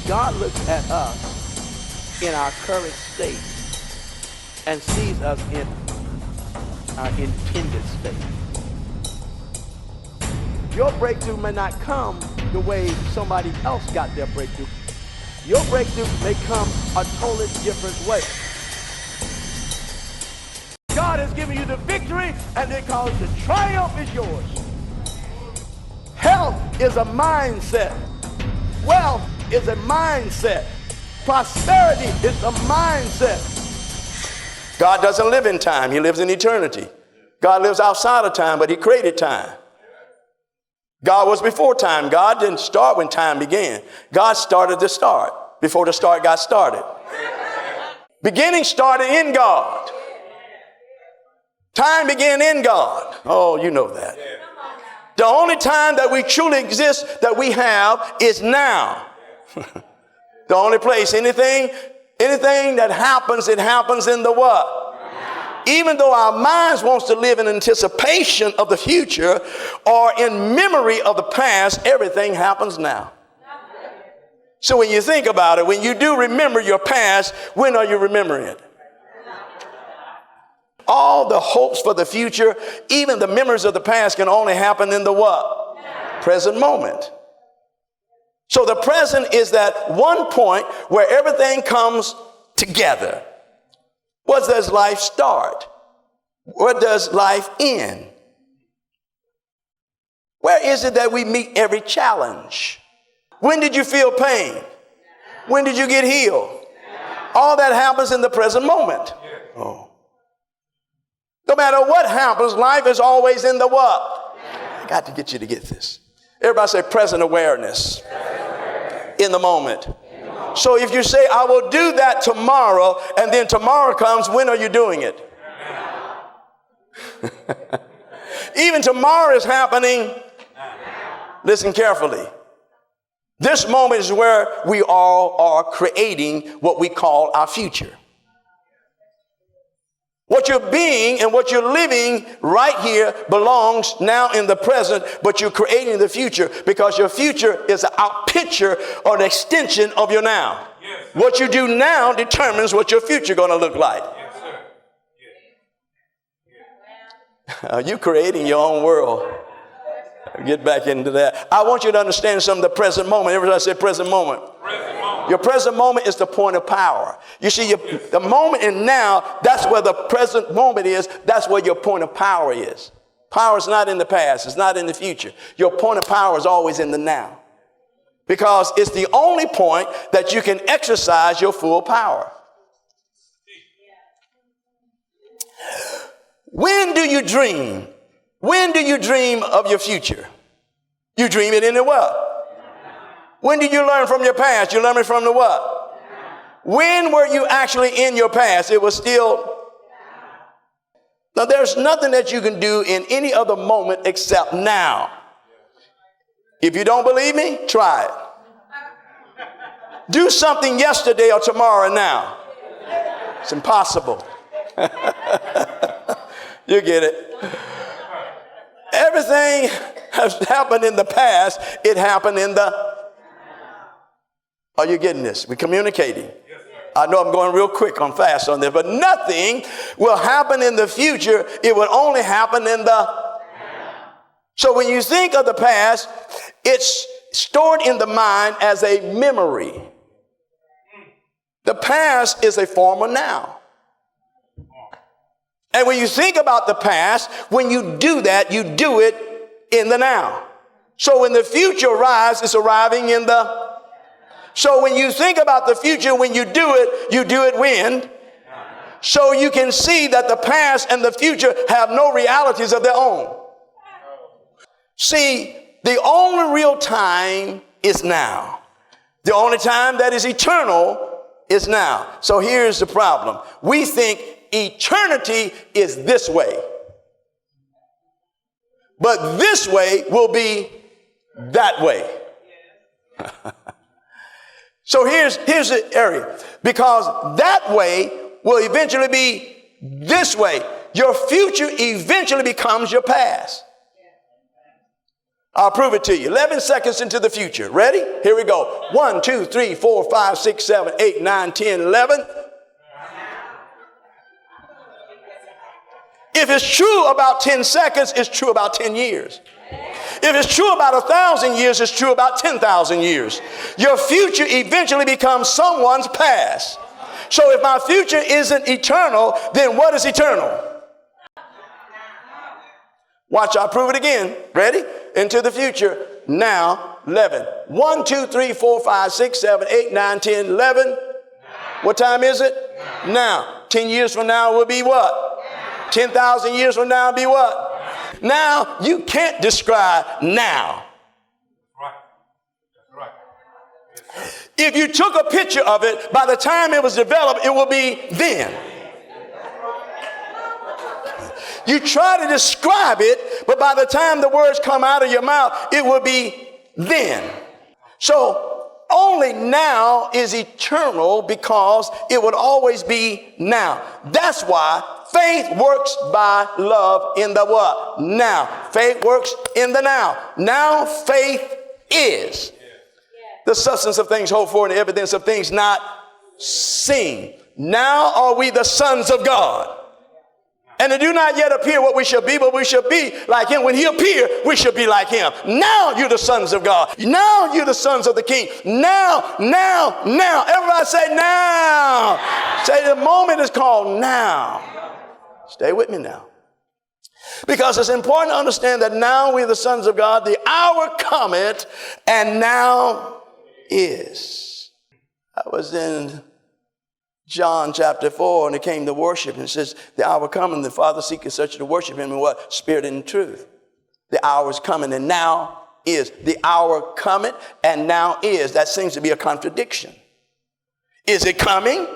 God looks at us in our current state and sees us in our intended state. Your breakthrough may not come the way somebody else got their breakthrough. Your breakthrough may come a totally different way. God has given you the victory, and because the triumph is yours. Health is a mindset. Wealth is a mindset. Prosperity is a mindset. God doesn't live in time. He lives in eternity. God lives outside of time, but he created time. God was before time. God didn't start when time began. God started the start before the start got started. Beginning started in God. Time began in God. Oh, you know that. The only time that we truly exist that we have is now. The only place, anything that happens, it happens in the what? Even though our minds wants to live in anticipation of the future or in memory of the past, everything happens now. So when you think about it, when you do remember your past, when are you remembering it? All the hopes for the future, even the memories of the past, can only happen in the what? Present moment. So the present is that one point where everything comes together. Where does life start? Where does life end? Where is it that we meet every challenge? When did you feel pain? When did you get healed? All that happens in the present moment. Oh. No matter what happens, life is always in the what? I got to get you to get this. Everybody say present awareness. In the moment. So if you say, I will do that tomorrow, and then tomorrow comes, when are you doing it? Even tomorrow is happening. Listen carefully. This moment is where we all are creating what we call our future. What you're being and what you're living right here belongs now in the present, but you're creating the future because your future is a picture or an extension of your now. Yes, what you do now determines what your future is going to look like. Yes, sir. Yes. You're creating your own world. Get back into that. I want you to understand some of the present moment. Everybody say present moment. Present moment. Your present moment is the point of power. You see, the moment and now, that's where the present moment is. That's where your point of power is. Power is not in the past. It's not in the future. Your point of power is always in the now. Because it's the only point that you can exercise your full power. When do you dream? When do you dream of your future? You dream it in the what? When did you learn from your past? You learn it from the what? When were you actually in your past? It was still. Now there's nothing that you can do in any other moment except now. If you don't believe me, try it. Do something yesterday or tomorrow and now. It's impossible. You get it. Everything has happened in the past. It happened in the. Are you getting this? We're communicating. I know I'm going real quick on fast on this, but nothing will happen in the future. It will only happen in the. So when you think of the past, it's stored in the mind as a memory. The past is a form of now. And when you think about the past, when you do that, you do it in the now. So when the future arrives, it's arriving in the. So when you think about the future, when you do it when? So you can see that the past and the future have no realities of their own. See, the only real time is now. The only time that is eternal is now. So here's the problem. We think eternity is this way. But this way will be that way. So here's the area. Because that way will eventually be this way. Your future eventually becomes your past. I'll prove it to you. 11 seconds into the future. Ready? Here we go. 1, 2, 3, 4, 5, 6, 7, 8, 9, 10, 11. If it's true about 10 seconds, it's true about 10 years. If it's true about 1,000 years, it's true about 10,000 years. Your future eventually becomes someone's past. So if my future isn't eternal, then what is eternal? Watch, I'll prove it again. Ready? Into the future. Now, 11. 1, 2, 3, 4, 5, 6, 7, 8, 9, 10, 11. What time is it? Now. 10 years from now will be what? 10,000 years from now will be what? Now, you can't describe now. If you took a picture of it, by the time it was developed, it will be then. You try to describe it, but by the time the words come out of your mouth, it will be then. So only now is eternal because it would always be now. That's why faith works by love in the what? Now. Faith works in the now. Now faith is the substance of things hoped for and the evidence of things not seen. Now are we the sons of God. And it do not yet appear what we shall be, but we shall be like him. When he appear, we shall be like him. Now you're the sons of God. Now you're the sons of the King. Now. Everybody say now. Say the moment is called now. Stay with me now. Because it's important to understand that now we're the sons of God. The hour cometh, and now is. I was in John chapter 4, and it came to worship, and it says, the hour coming, the Father seeketh such to worship him in what? Spirit and truth. The hour is coming, and now is. The hour cometh, and now is. That seems to be a contradiction. Is it coming,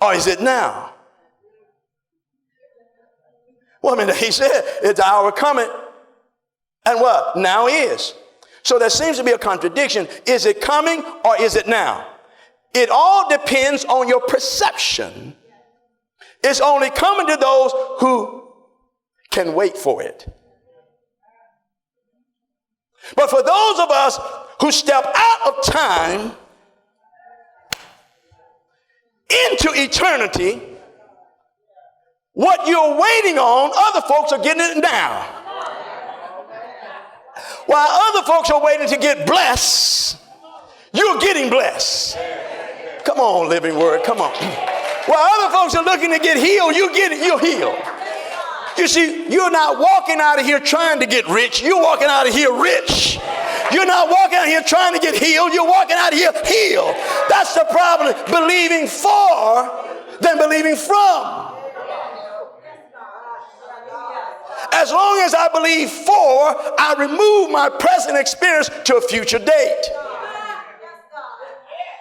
or is it now? Well, I mean, he said, it's the hour coming, and what? Now is. So there seems to be a contradiction. Is it coming, or is it now? It all depends on your perception. It's only coming to those who can wait for it. But for those of us who step out of time into eternity, what you're waiting on, other folks are getting it now. While other folks are waiting to get blessed, you're getting blessed. Come on, living word, come on. While other folks are looking to get healed, you're healed. You see, you're not walking out of here trying to get rich. You're walking out of here rich. You're not walking out of here trying to get healed. You're walking out of here healed. That's the problem, believing for than believing from. As long as I believe for, I remove my present experience to a future date.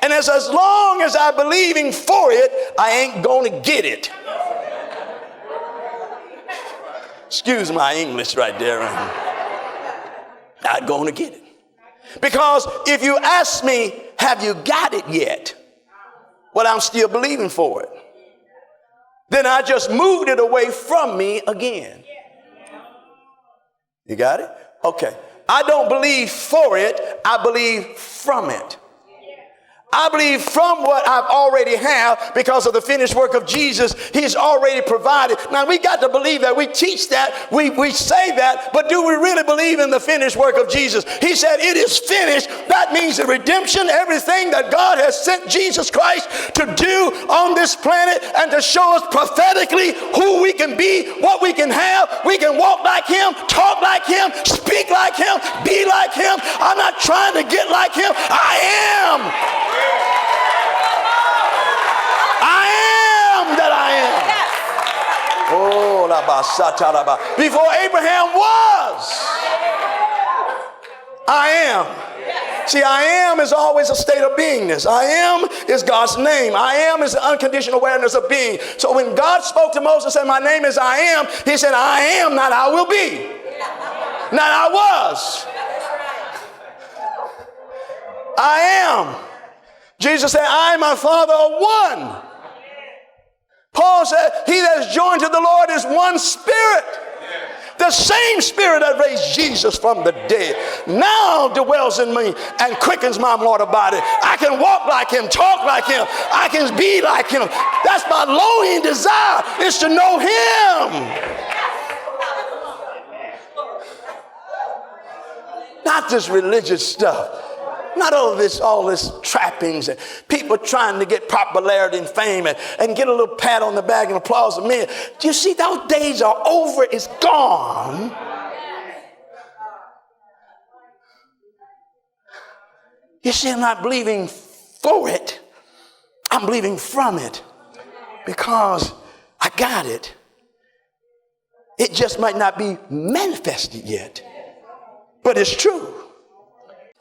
And as long as I'm believing for it, I ain't going to get it. Excuse my English right there. Not going to get it. Because if you ask me, have you got it yet? Well, I'm still believing for it. Then I just moved it away from me again. You got it? Okay. I don't believe for it. I believe from it. I believe from what I've already have because of the finished work of Jesus. He's already provided. Now, we got to believe that. We teach that. We say that. But do we really believe in the finished work of Jesus? He said, it is finished. That means the redemption, everything that God has sent Jesus Christ to do on this planet and to show us prophetically who we can be, what we can have. We can walk like him, talk like him, speak like him, be like him. I'm not trying to get like him. I am. Oh, before Abraham was, I am. See, I am is always a state of beingness. I am is God's name. I am is the unconditional awareness of being. So when God spoke to Moses and said, my name is I am, he said, I am, not I will be. Not I was. I am. Jesus said, I and my Father are one. Paul said, he that is joined to the Lord is one spirit. The same Spirit that raised Jesus from the dead now dwells in me and quickens my mortal body. I can walk like him, talk like him. I can be like him. That's my longing desire, is to know him. Not this religious stuff. Not all this trappings and people trying to get popularity and fame and get a little pat on the back and applause of men. Do you see, those days are over? It's gone. You see, I'm not believing for it. I'm believing from it because I got it. It just might not be manifested yet, but it's true.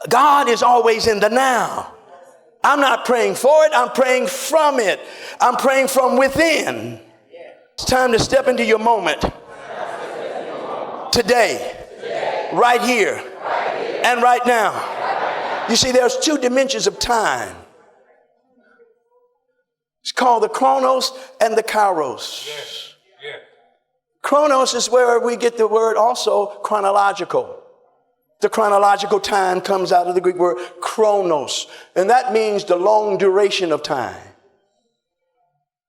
God is always in the now. I'm not praying for it. I'm praying from it. I'm praying from within. It's time to step into your moment. Today. Right here. And right now. You see, there's two dimensions of time. It's called the Chronos and the Kairos. Chronos is where we get the word also chronological. The chronological time comes out of the Greek word chronos, and that means the long duration of time.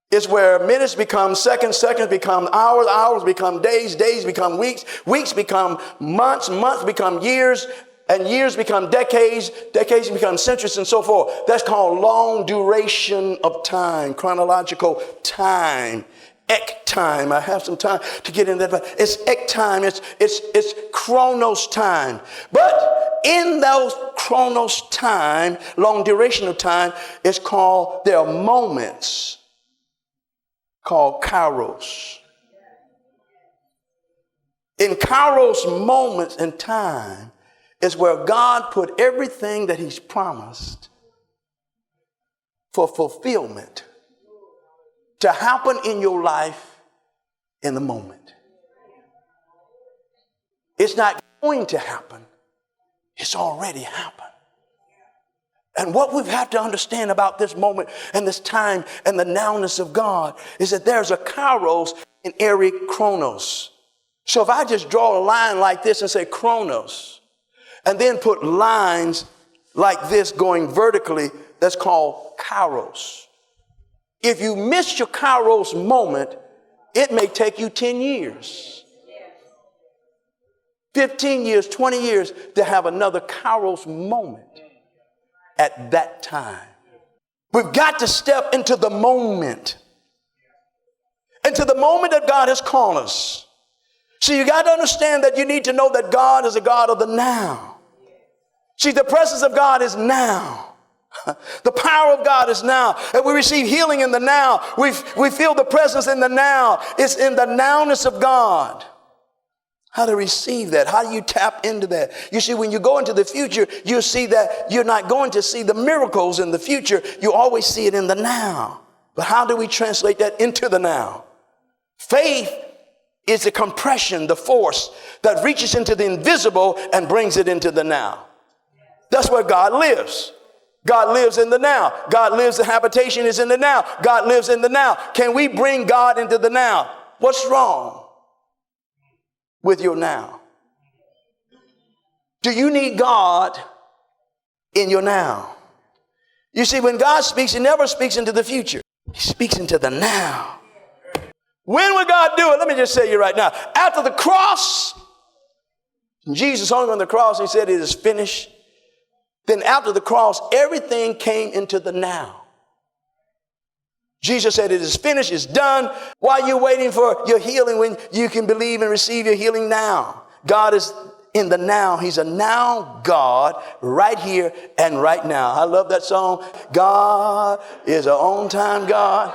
It's where minutes become seconds, seconds become hours, hours become days, days become weeks, weeks become months, months become years, and years become decades, decades become centuries, and so forth. That's called long duration of time, chronological time. Ek time. I have some time to get into that. It's ek time. It's chronos time. But in those chronos time, long duration of time, it's called, there are moments called kairos. In kairos moments in time is where God put everything that he's promised for fulfillment to happen in your life in the moment. It's not going to happen. It's already happened. And what we have to understand about this moment and this time and the nowness of God is that there's a kairos in every chronos. So if I just draw a line like this and say chronos, and then put lines like this going vertically, that's called kairos. If you miss your kairos moment, it may take you 10 years, 15 years, 20 years to have another kairos moment at that time. We've got to step into the moment, into the moment that God has called us. So you got to understand that you need to know that God is a God of the now. See, the presence of God is now. The power of God is now. And we receive healing in the now. We feel the presence in the now. It's in the nowness of God. How to receive that? How do you tap into that? You see, when you go into the future, you see that you're not going to see the miracles in the future. You always see it in the now. But how do we translate that into the now? Faith is the compression, the force that reaches into the invisible and brings it into the now. That's where God lives. God lives in the now. God lives, the habitation is in the now. God lives in the now. Can we bring God into the now? What's wrong with your now? Do you need God in your now? You see, when God speaks, he never speaks into the future. He speaks into the now. When will God do it? Let me just say you right now. After the cross, Jesus hung on the cross, he said, it is finished. Then after the cross, everything came into the now. Jesus said, it is finished, it's done. Why are you waiting for your healing when you can believe and receive your healing now? God is in the now. He's a now God right here and right now. I love that song. God is an on-time God.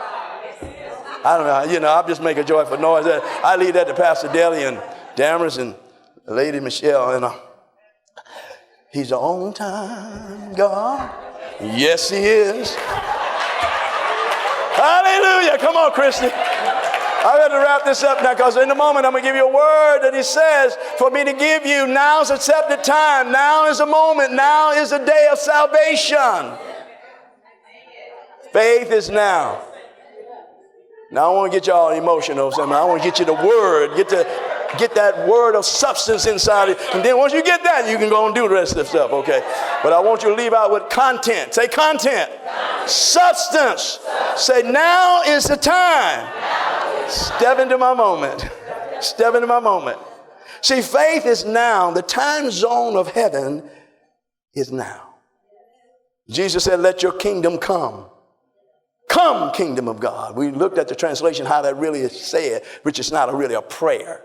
I don't know, I'll just make a joyful noise. I leave that to Pastor Deli and Damaris and Lady Michelle, He's an on-time God. Yes, he is. Hallelujah. Come on, Christy. I got to wrap this up now because in a moment I'm going to give you a word that he says for me to give you. Now's accepted time. Now is a moment. Now is a day of salvation. Faith is now. Now I want to get y'all emotional. I want to get you the word. Get that word of substance inside it. And then once you get that, you can go and do the rest of the stuff, okay? But I want you to leave out with content. Say content. Substance. Say now is the time. Step into my moment. Step into my moment. See, faith is now. The time zone of heaven is now. Jesus said, let your kingdom come. Come, kingdom of God. We looked at the translation, how that really is said, which is not really a prayer.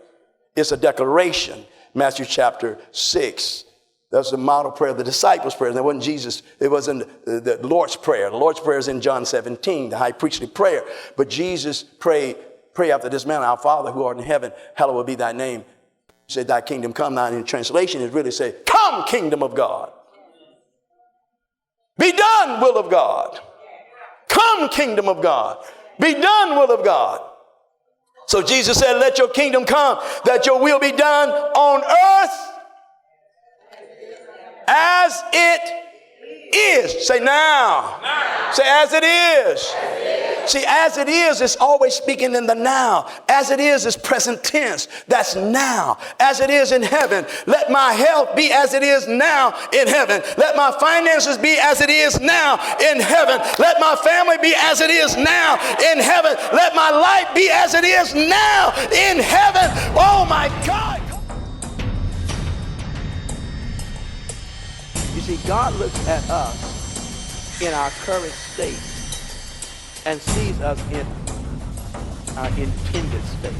It's a declaration. Matthew chapter 6. That's the model prayer, the disciples' prayer. That wasn't Jesus. It wasn't the Lord's prayer. The Lord's prayer is in John 17, the high priestly prayer. But Jesus pray after this manner, our Father who art in heaven, hallowed be thy name. He said, thy kingdom come. Now in translation, it really say, come, kingdom of God. Be done, will of God. Come, kingdom of God. Be done, will of God. So Jesus said, let your kingdom come, that your will be done on earth as it is. Say now. Say as it is. See, as it is always speaking in the now. As it is present tense. That's now. As it is in heaven. Let my health be as it is now in heaven. Let my finances be as it is now in heaven. Let my family be as it is now in heaven. Let my life be as it is now in heaven. Oh my God. You see, God looks at us in our current state and sees us in our intended state.